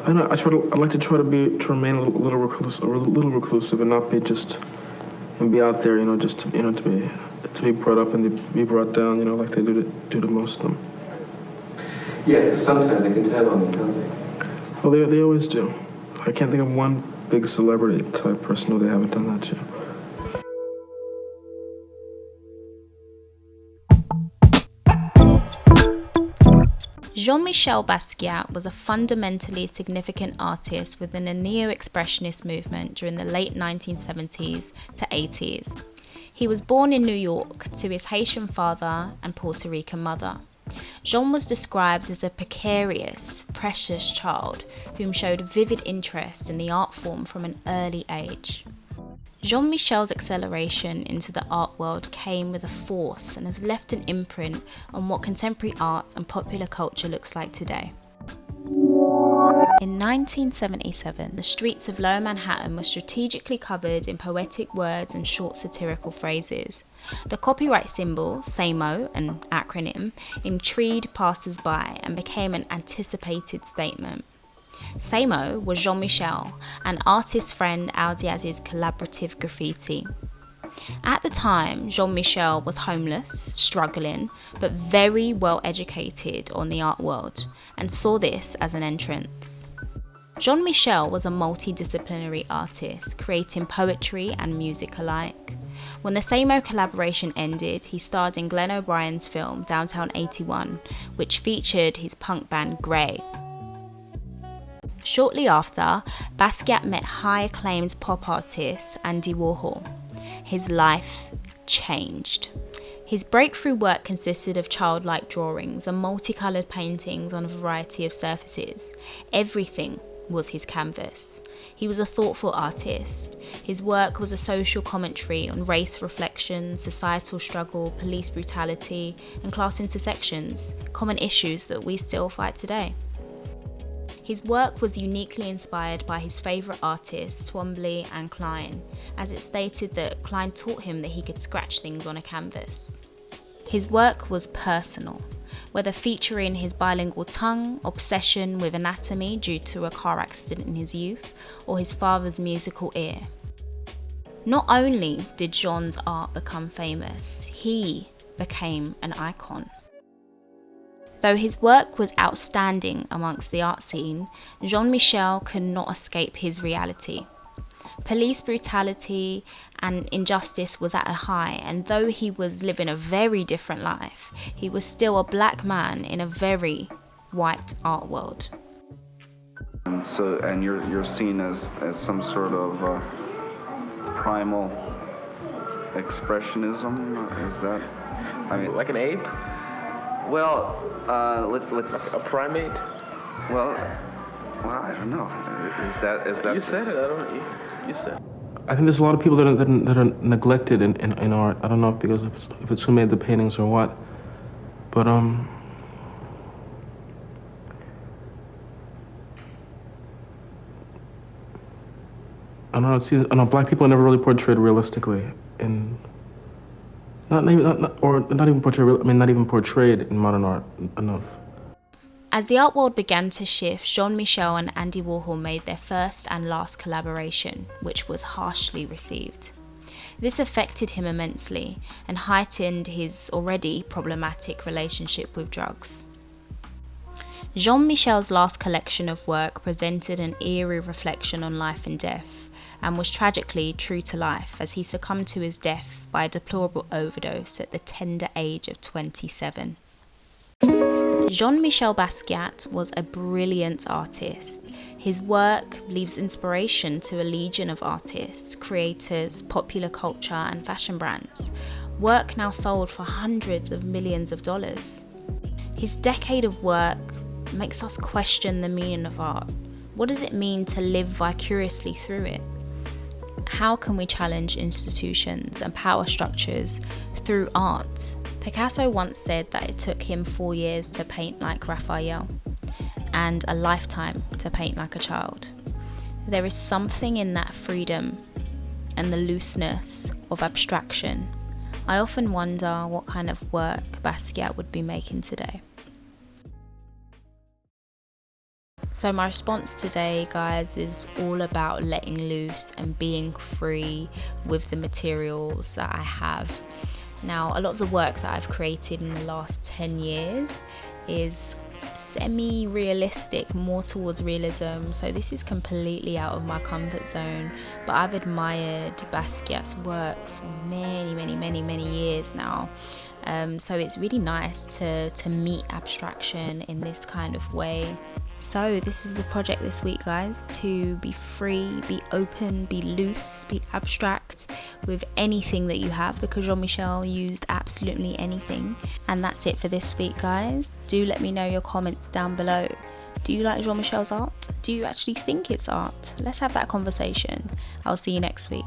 I know. I like to try to remain a little reclusive, and not be just and be out there. Just to be brought up and to be brought down. Like they do to most of them. Yeah, because sometimes they can tell on you, don't they? Well, they always do. I can't think of one big celebrity type person who they haven't done that yet. Jean-Michel Basquiat was a fundamentally significant artist within the neo-expressionist movement during the late 1970s to 80s. He was born in New York to his Haitian father and Puerto Rican mother. Jean was described as a precarious, precious child whom showed vivid interest in the art form from an early age. Jean-Michel's acceleration into the art world came with a force and has left an imprint on what contemporary art and popular culture looks like today. In 1977, the streets of Lower Manhattan were strategically covered in poetic words and short satirical phrases. The copyright symbol, SAMO, an acronym, intrigued passers-by and became an anticipated statement. SAMO was Jean-Michel and artist friend Al Diaz's collaborative graffiti. At the time, Jean-Michel was homeless, struggling, but very well educated on the art world, and saw this as an entrance. Jean-Michel was a multidisciplinary artist, creating poetry and music alike. When the SAMO collaboration ended, he starred in Glenn O'Brien's film Downtown 81, which featured his punk band Grey. Shortly after, Basquiat met high-acclaimed pop artist Andy Warhol. His life changed. His breakthrough work consisted of childlike drawings and multicoloured paintings on a variety of surfaces. Everything was his canvas. He was a thoughtful artist. His work was a social commentary on race reflection, societal struggle, police brutality, and class intersections, common issues that we still fight today. His work was uniquely inspired by his favourite artists, Twombly and Klein, as it stated that Klein taught him that he could scratch things on a canvas. His work was personal, whether featuring his bilingual tongue, obsession with anatomy due to a car accident in his youth, or his father's musical ear. Not only did Jean's art become famous, he became an icon. Though his work was outstanding amongst the art scene, Jean-Michel could not escape his reality. Police brutality and injustice was at a high, and though he was living a very different life, he was still a black man in a very white art world. And you're seen as some sort of primal expressionism. Is that? I mean, like an ape? Well, let's a primate. Well, I don't know. Is that? You said it. I don't. You said it. I think there's a lot of people that are neglected in art. I don't know because if it's who made the paintings or what, but I don't know. I know black people are never really portrayed realistically in. Not even portrayed in modern art enough. As the art world began to shift, Jean-Michel and Andy Warhol made their first and last collaboration, which was harshly received. This affected him immensely and heightened his already problematic relationship with drugs. Jean-Michel's last collection of work presented an eerie reflection on life and death, and was tragically true to life as he succumbed to his death by a deplorable overdose at the tender age of 27. Jean-Michel Basquiat was a brilliant artist. His work leaves inspiration to a legion of artists, creators, popular culture and fashion brands. Work now sold for hundreds of millions of dollars. His decade of work makes us question the meaning of art. What does it mean to live vicariously through it? How can we challenge institutions and power structures through art? Picasso once said that it took him 4 years to paint like Raphael and a lifetime to paint like a child. There is something in that freedom and the looseness of abstraction. I often wonder what kind of work Basquiat would be making today. So my response today, guys, is all about letting loose and being free with the materials that I have. Now, a lot of the work that I've created in the last 10 years is semi-realistic, more towards realism, so this is completely out of my comfort zone, but I've admired Basquiat's work for many years now. So it's really nice to meet abstraction in this kind of way. So this is the project this week, guys, to be free, be open, be loose, be abstract with anything that you have, because Jean-Michel used absolutely anything. And that's it for this week, guys. Do let me know your comments down below. Do you like Jean-Michel's art? Do you actually think it's art? Let's have that conversation. I'll see you next week.